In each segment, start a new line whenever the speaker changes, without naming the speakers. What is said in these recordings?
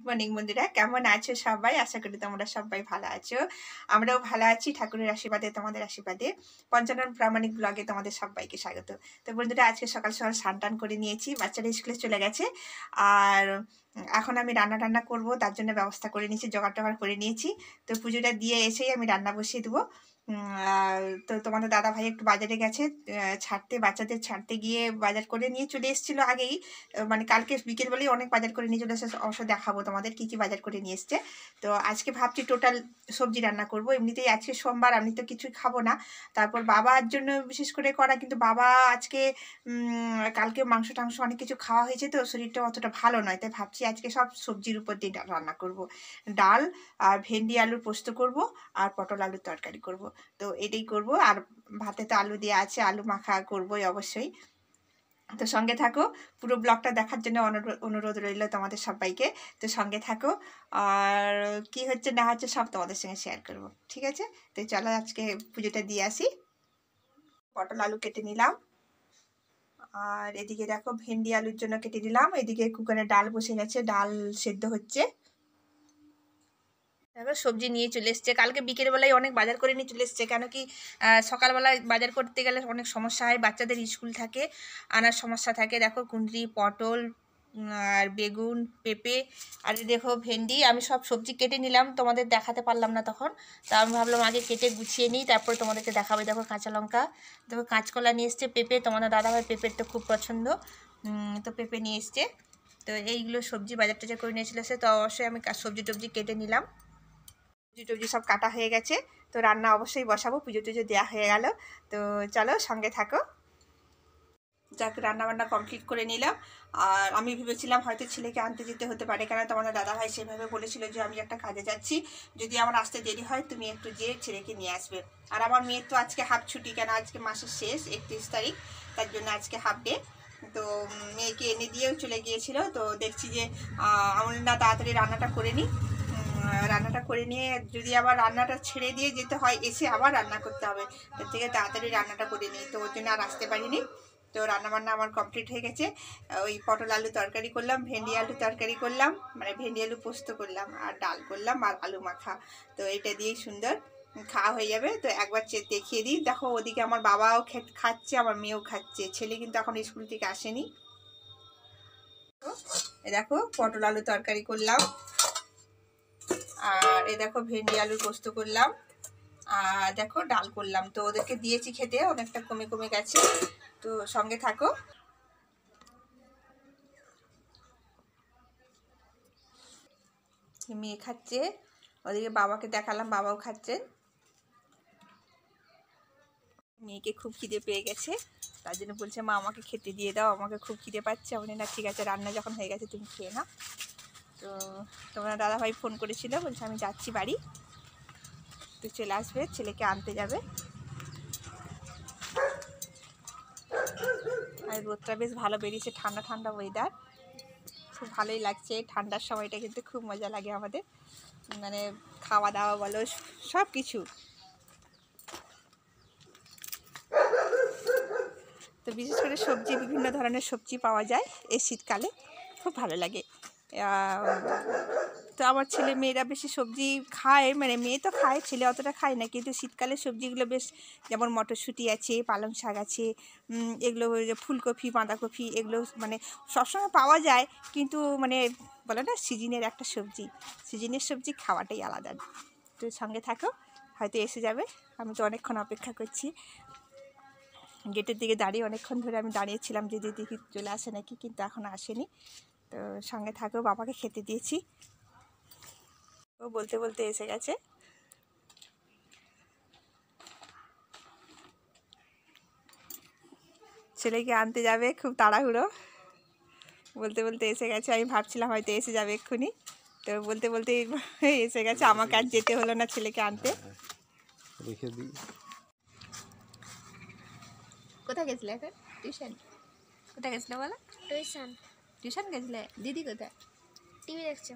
Morning বন্ধুরা, কেমন আছো সবাই? আশা করি তোমরা সবাই ভালো আছো। আমরাও ভালো আছি ঠাকুরের আশীর্বাদে, তোমাদের আশীর্বাদে। পঞ্চানন প্রামাণিক ব্লগে তোমাদের সবাইকে স্বাগত। তো বন্ধুরা, আজকে সকাল সকাল স্নান করে নিয়েছি, বাচ্চারা স্কুলে চলে গেছে। আর এখন আমি রান্না করব, তার জন্য ব্যবস্থা করে নিয়েছি, জোগাড় টোগাড় করে নিয়েছি। তো পুজোটা দিয়ে এসেই আমি রান্না বসিয়ে দেবো। তো তোমাদের দাদা ভাই একটু বাজারে গেছে, বাচ্চাদের ছাড়তে গিয়ে বাজার করে নিয়ে চলে এসেছিল আগেই। মানে কালকে বিকেলবেলায় অনেক বাজার করে নিয়ে চলে এসে, অবশ্য দেখাবো তোমাদের কি কি বাজার করে নিয়ে এসছে। তো আজকে ভাবছি টোটাল সবজি রান্না করব। এমনিতেই আজকে সোমবার, আমি তো কিছুই খাবো না। তারপর বাবার জন্য বিশেষ করে করা, কিন্তু বাবা আজকে কালকে মাংস টাংস অনেক কিছু খাওয়া হয়েছে, তো শরীরটা অতটা ভালো নয়। তাই ভাবছি আজকে সব সবজির উপর দিয়ে রান্না করব। ডাল আর ভেন্ডি আলুর পোস্ত করব, আর পটল আলুর তরকারি করব। তো এটাই করব। আর ভাতে তো আলু দিয়ে আছে, আলু মাখা করবোই অবশ্যই। তো সঙ্গে থাকো, পুরো ব্লগটা দেখার জন্য অনুরোধ রইল তোমাদের সবাইকে। তো সঙ্গে থাকো, আর কি হচ্ছে না হচ্ছে সব তোমাদের সঙ্গে শেয়ার করব, ঠিক আছে? তো চলো আজকে পুজোটা দিয়ে আসি। পটল আলু কেটে নিলাম, আর এদিকে দেখো ভেন্ডি আলুর জন্য কেটে নিলাম। এদিকে কুকারে ডাল বসে গেছে, ডাল সেদ্ধ হচ্ছে। দেখো সবজি নিয়ে চলে এসছে, কালকে বিকেল বেলায় অনেক বাজার করে নিয়ে চলে এসছে। কেন কি সকালবেলায় বাজার করতে গেলে অনেক সমস্যা হয়, বাচ্চাদের স্কুল থাকে, আনার সমস্যা থাকে। দেখো কুঁদরি, পটল, আর বেগুন, পেঁপে, আর দেখো ভেন্ডি। আমি সব সবজি কেটে নিলাম, তোমাদের দেখাতে পারলাম না তখন। তা আমি ভাবলাম আগে কেটে গুছিয়ে নিই, তারপর তোমাদেরকে দেখাবে। দেখো কাঁচা লঙ্কা, দেখো কাঁচকলা নিয়ে এসছে, পেঁপে, তোমাদের দাদাভাই পেঁপের তো খুব পছন্দ, তো পেঁপে নিয়ে এসছে। তো এইগুলো সবজি বাজার টাজার করে নিয়ে চলে এসছে। তো অবশ্যই আমি সবজি টবজি কেটে নিলাম, সবজি টবজি সব কাটা হয়ে গেছে। তো রান্না অবশ্যই বসাবো, পুজো টুজো দেওয়া হয়ে গেল। তো চলো সঙ্গে থাকো। যাক, রান্নাবান্না কমপ্লিট করে নিলাম। আর আমি ভেবেছিলাম হয়তো ছেলেকে আনতে যেতে হতে পারে, কেন তোমাদের দাদাভাই সেভাবে বলেছিল যে আমি একটা কাজে যাচ্ছি, যদি আমার আসতে দেরি হয় তুমি একটু যেয়ে ছেলেকে নিয়ে আসবে। আর আমার মেয়ের তো আজকে হাফ ছুটি, কেন আজকে মাসের শেষ 31 তারিখ, তার জন্য আজকে হাফ ডে। তো মেয়েকে এনে দিয়েও চলে গিয়েছিল। তো দেখছি যে আমার না তাড়াতাড়ি রান্নাটা করে নিই, রান্নাটা করে নিয়ে যদি আবার রান্নাটা ছেড়ে দিয়ে যেতে হয়, এসে আবার রান্না করতে হবে, তার থেকে তাড়াতাড়ি রান্নাটা করে নিই। তো ওর জন্য আর আসতে পারিনি। তো রান্নাবান্না আমার কমপ্লিট হয়ে গেছে। ওই পটল আলু তরকারি করলাম, ভেন্ডি আলু তরকারি করলাম, মানে ভেন্ডি আলু পোস্ত করলাম, আর ডাল করলাম, আর আলু মাখা। তো এটা দিয়েই সুন্দর খাওয়া হয়ে যাবে। তো একবার দেখিয়ে দিই। দেখো ওদিকে আমার বাবাও খাচ্ছে, আমার মেয়েও খাচ্ছে, ছেলে কিন্তু এখন স্কুল থেকে আসেনি। দেখো পটল আলু তরকারি করলাম, আর এ দেখো ভেন্ডি আলুর পোস্ত করলাম, আর দেখো ডাল করলাম। তো ওদেরকে দিয়েছি খেতে, অনেকটা কমে কমে গেছে। তো সঙ্গে থাকো। মেয়ে খাচ্ছে, ওদিকে বাবাকে দেখালাম, বাবাও খাচ্ছে। মেয়েকে খুব খিদে পেয়ে গেছে, তার জন্য বলছে মা আমাকে খেতে দিয়ে দাও, আমাকে খুব খিদে পাচ্ছে। আমি না ঠিক আছে, রান্না যখন হয়ে গেছে তুমি খেয়ে নাও। তো তোমার দাদাভাই ফোন করেছিল, বলছে আমি যাচ্ছি বাড়ি, তো চলে আসবে, ছেলেকে আনতে যাবে। আর রোদটা বেশ ভালো বেরিয়েছে, ঠান্ডা ঠান্ডা ওয়েদার, খুব ভালোই লাগছে। ঠান্ডার সময়টা কিন্তু খুব মজা লাগে আমাদের, মানে খাওয়া দাওয়া বলো, সব কিছু। তো বিশেষ করে সবজি, বিভিন্ন ধরনের সবজি পাওয়া যায় এই শীতকালে, খুব ভালো লাগে। তো আমার ছেলে মেয়েরা বেশি সবজি খায়, মানে মেয়ে তো খায়, ছেলে অতটা খায় না, কিন্তু শীতকালে সবজিগুলো বেশ, যেমন মটরশুঁটি আছে, পালং শাক আছে, এগুলো ফুলকপি, বাঁধাকপি, এগুলো মানে সবসময় পাওয়া যায়, কিন্তু মানে বলে না সিজনের একটা সবজি, সিজনের সবজি খাওয়াটাই আলাদা। তো সঙ্গে থাকো, হয়তো এসে যাবে। আমি তো অনেকক্ষণ অপেক্ষা করছি, গেটের দিকে দাঁড়িয়ে অনেকক্ষণ ধরে আমি দাঁড়িয়েছিলাম যে দিদি চলে আসে নাকি, কিন্তু এখনও আসেনি। তো সঙ্গে থাকো, বাবাকে খেতে দিয়েছি, ও বলতে বলতে এসে গেছে। ছেলেকে আনতে যাবে, খুব তাড়াহুড়ো, বলতে বলতে এসে গেছে। আমি ভাবছিলাম হয়তো এসে যাবে এক্ষুনি, তো বলতে বলতে এসে গেছে। আমাকে আর যেতে হলো না ছেলেকে আনতে।
রেখে দিই।
কোথায় গেছিলে এখন? টিউশন? কোথায় গেছিলে বলো?
টিউশন।
টিউশন গেছিলে? দিদি কোথায়?
টিভি দেখছো?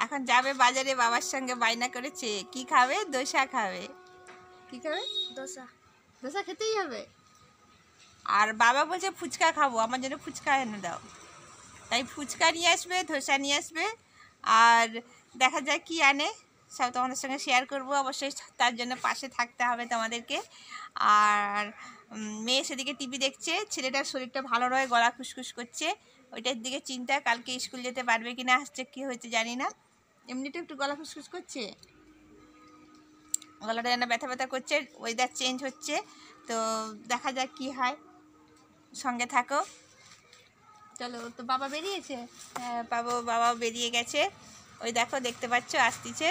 এখন যাবে বাজারে, বাবার সঙ্গে বায়না করেছে কি খাবে, দোসা খাবে। কি খাবে?
দোসা।
দোসা খেতেই হবে। আর বাবা বলছে ফুচকা খাবো, আমার জন্য ফুচকা এনে দাও। তাই ফুচকা নিয়ে আসবে, ধোসা নিয়ে আসবে, আর দেখা যাক কি আনে, সব তোমাদের সঙ্গে শেয়ার করব। অবশ্যই তার জন্য পাশে থাকতে হবে তোমাদেরকে। আর মেয়ে সেদিকে টিভি দেখছে, ছেলেটার শরীরটা ভালো নয়, গলা খুসখুস করছে, ওইটার দিকে চিন্তা, কালকে স্কুল যেতে পারবে কি না, আসছে কী হয়েছে জানি না, এমনিতে একটু গলা খুসখুস করছে, গলাটা যেন ব্যথা ব্যথা করছে, ওয়েদার চেঞ্জ হচ্ছে, তো দেখা যাক কি হয়, সঙ্গে থাকো। চলো, তো বাবা বেরিয়েছে, হ্যাঁ বাবা বেরিয়ে গেছে, ওই দেখো দেখতে পাচ্ছ আসতিছে,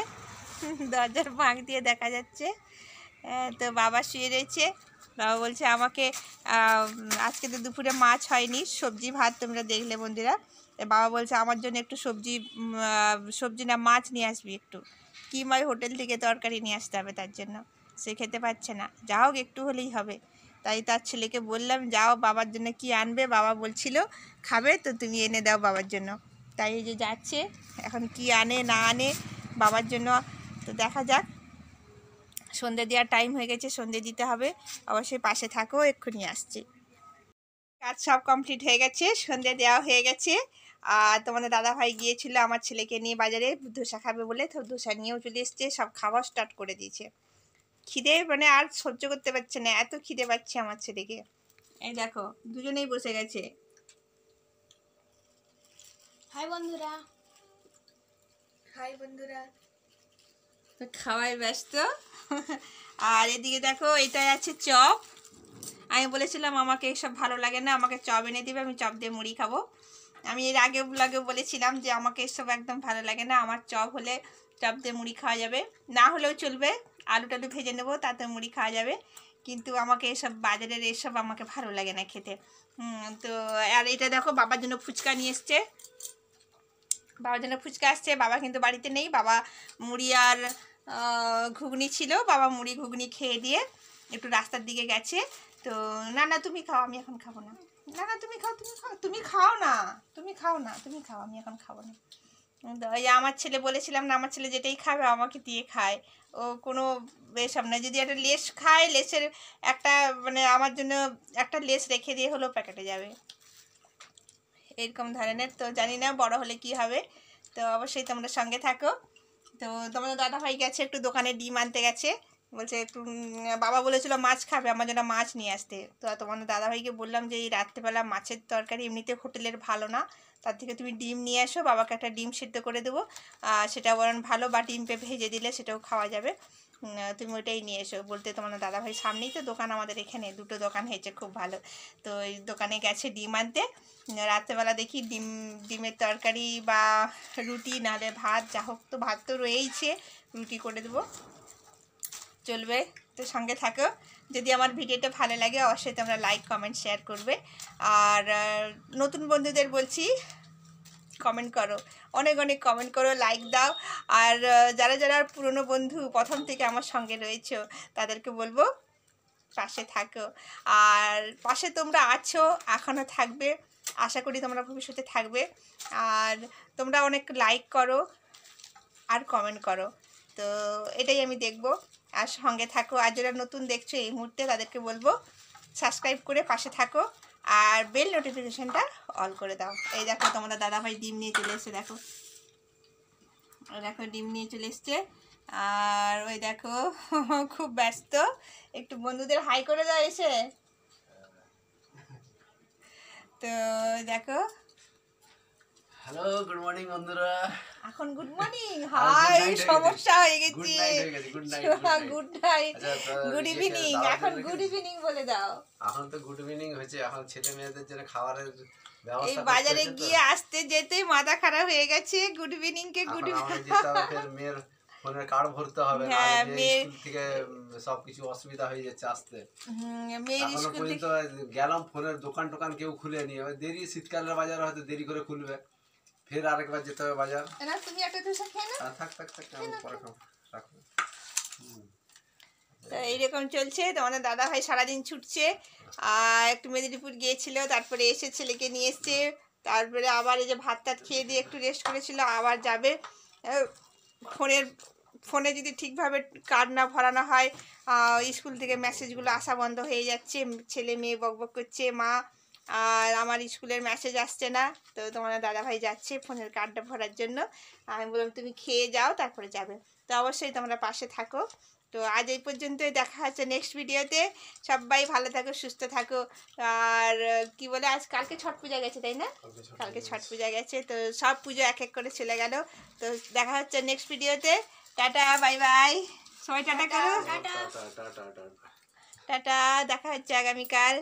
দরজার ফাঁক দিয়ে দেখা যাচ্ছে। তো বাবা শুয়ে রয়েছে, বাবা বলছে আমাকে আজকে তো দুপুরে মাছ হয়নি, সবজি ভাত তোমরা দেখলে বন্ধুরা, বাবা বলছে আমার জন্য একটু সবজি না মাছ নিয়ে আসবি, একটু কি মাছ হোটেল থেকে তরকারি নিয়ে আসতে হবে, তার জন্য সে খেতে পাচ্ছে না, যা হোক একটু হলেই হবে। তাই তার ছেলেকে বললাম যাও বাবার জন্য কি আনবে, বাবা বলছিল খাবে তো তুমি এনে দাও বাবার জন্য, তাই এই যে যাচ্ছে, এখন কি আনে না আনে বাবার জন্য, তো দেখা যাক। সন্ধে দেওয়ার টাইম হয়ে গেছে, সন্ধে দিতে হবে, অবশ্যই পাশে থাকো, এক্ষুনি আসছি। কাজ সব কমপ্লিট হয়ে গেছে, সন্ধে দেওয়া হয়ে গেছে, আর তোমাদের দাদাভাই গিয়েছিল আমার ছেলেকে নিয়ে বাজারে ধোসা খাবে বলে, তো ধোসা নিয়েও চলে এসছে, সব খাওয়া স্টার্ট করে দিয়েছে। খিদে মানে আর সহ্য করতে পারছে না, এত খিদে পাচ্ছে আমার ছেলেকে। এই দেখো দুজনেই বসে গেছে।
হাই বন্ধুরা,
হাই বন্ধুরা, তো খাওয়ায় ব্যস্ত। আর এদিকে দেখো এটাই আছে চপ, আমি বলেছিলাম আমাকে এসব ভালো লাগে না, আমাকে চপ এনে দিবে, আমি চপ দিয়ে মুড়ি খাবো। আমি এর আগে ব্লগে বলেছিলাম যে আমাকে এসব একদম ভালো লাগে না, আমার চপ হলে চপ দিয়ে মুড়ি খাওয়া যাবে, না হলেও চলবে, আলু টালু ভেজে নেবো তাতে মুড়ি খাওয়া যাবে, কিন্তু আমাকে এসব বাজারের এসব আমাকে ভালো লাগে না খেতে। তো আর এটা দেখো বাবার জন্য ফুচকা নিয়ে এসছে, বাবার জন্য ফুচকা আসছে, বাবা কিন্তু বাড়িতে নেই, বাবা মুড়ি আর ঘুগনি ছিল, বাবা মুড়ি ঘুগনি খেয়ে দিয়ে একটু রাস্তার দিকে গেছে। তো না না তুমি খাও, আমি এখন খাবো না, না না তুমি খাও, তুমি খাও না, তুমি খাও, আমি এখন খাবো না। এই আমার ছেলে বলেছিলাম না, আমার ছেলে যেটাই খাবে আমাকে দিয়ে খায়, ও কোনো এসব না, যদি একটা লেস খায়, লেসের একটা মানে আমার জন্য একটা লেস রেখে দিয়ে হলেও প্যাকেটে যাবে, এরকম ধরনের। তো জানি না বড় হলে কি হবে, তো অবশ্যই তোমরা সঙ্গে থাকো। তো তোমাদের দাদাভাই গেছে একটু দোকানে ডিম আনতে গেছে, বলছে একটু বাবা বলেছিল মাছ খাবে, আমার জন্য মাছ নিয়ে আসতে, তো তোমাদের দাদাভাইকে বললাম যে এই রাত্রেবেলা মাছের তরকারি এমনিতে হোটেলের ভালো না, তার থেকে তুমি ডিম নিয়ে আসো, বাবাকে একটা ডিম সিদ্ধ করে দেবো, সেটা বরং ভালো, বা ডিম ভেজে দিলে সেটাও খাওয়া যাবে, তুমি ওইটাই নিয়ে এসো বলতে, তোমাদের দাদাভাই সামনেই তো দোকান, আমাদের এখানে দুটো দোকান হয়েছে খুব ভালো, তো এই দোকানে গেছে ডিম আনতে, রাত্রেবেলা দেখি ডিমের তরকারি বা রুটি নাহলে ভাত, যা হোক, তো ভাত তো রয়েইছে, রুটি করে দেবো, চলবে। তো সঙ্গে থাকো, যদি আমার ভিডিওটা ভালো লাগে অবশ্যই তোমরা লাইক কমেন্ট শেয়ার করবে, আর নতুন বন্ধুদের বলছি কমেন্ট করো, অনেক অনেক কমেন্ট করো, লাইক দাও, আর যারা যারা পুরনো বন্ধু প্রথম থেকে আমার সঙ্গে রয়েছে তাদেরকে বলবো পাশে থাকো, আর পাশে তোমরা আছো, এখনও থাকবে, আশা করি তোমরা ভবিষ্যতে থাকবে, আর তোমরা অনেক লাইক করো আর কমেন্ট করো, তো এটাই আমি দেখব, আর সঙ্গে থাকো, আর যারা নতুন দেখছো এই মুহূর্তে তাদেরকে বলবো সাবস্ক্রাইব করে পাশে থাকো, আর বেল নোটিফিকেশানটা অল করে দাও। এই দেখো তোমাদের দাদাভাই ডিম নিয়ে চলে এসছে, দেখো দেখো ডিম নিয়ে চলে এসছে, আর ওই দেখো খুব ব্যস্ত, একটু বন্ধুদের হাই করে দাও এসে, তো দেখো
হ্যালো গুড মর্নিং বন্ধুরা,
এখন গুড মর্নিং, হাই সমস্যা হয়ে গেছে,
গুড
নাইট, গুড ইভিনিং, এখন গুড ইভিনিং বলে দাও,
এখন তো গুড ইভিনিং হয়েছে, এখন ছেলে মেয়েদের জন্য খাবারের
এই
ব্যবস্থা
বাজারে গিয়ে আসতে যেতেই মাথা খারাপ হয়ে গেছে, গুড ইভিনিং কে গুড
মেয়ের ফোনের কার্ড ভরতে হবে,
হ্যাঁ মেয়ের
স্কুল থেকে সবকিছু অসুবিধা হয়ে যাচ্ছে আসতে,
মেয়ের
এখনো
স্কুল
পর্যন্ত গেলাম, ফোনের দোকান টোকান কেউ খুলেনি, দেরি, শীতকালের বাজার হয়তো দেরি করে খুলবে, ফের আরেকবার যেতে হবে বাজার।
না তুমি একটা ধোসা খেয়ে নাও,
থাক আমি পরে খাবো, রাখো।
তো এইরকম চলছে, তোমাদের দাদা ভাই সারাদিন ছুটছে, আর একটু মেদিনীপুর গিয়েছিল, তারপরে এসে ছেলেকে নিয়ে এসছে, তারপরে আবার এই যে ভাত টাত খেয়ে দিয়ে একটু রেস্ট করেছিল, আবার যাবে, ফোনে যদি ঠিকভাবে কার্ড না ভরানো হয়, স্কুল থেকে মেসেজগুলো আসা বন্ধ হয়ে যাচ্ছে, ছেলে মেয়ে বকবক করছে, মা আর আমার স্কুলের মেসেজ আসছে না, তো তোমার দাদাভাই যাচ্ছে ফোনের কার্ডটা ভরার জন্য। আমি বললাম তুমি খেয়ে যাও তারপরে যাবে, তো অবশ্যই তোমরা পাশে থাকো। তো আজ এই পর্যন্তই, দেখা হচ্ছে নেক্সট ভিডিওতে। সবাই ভালো থাকো, সুস্থ থাকো। আর কি বলে, আজ কালকে ছট পূজা গেছে তাই না? কালকে ছট পূজা গেছে, তো সব পুজো এক এক করে চলে গেল। তো দেখা হচ্ছে নেক্সট ভিডিওতে। টাটা, বাই বাই, সবাই টাটা করো।
Tata tata tata.
টাটা, দেখা হচ্ছে আগামীকাল।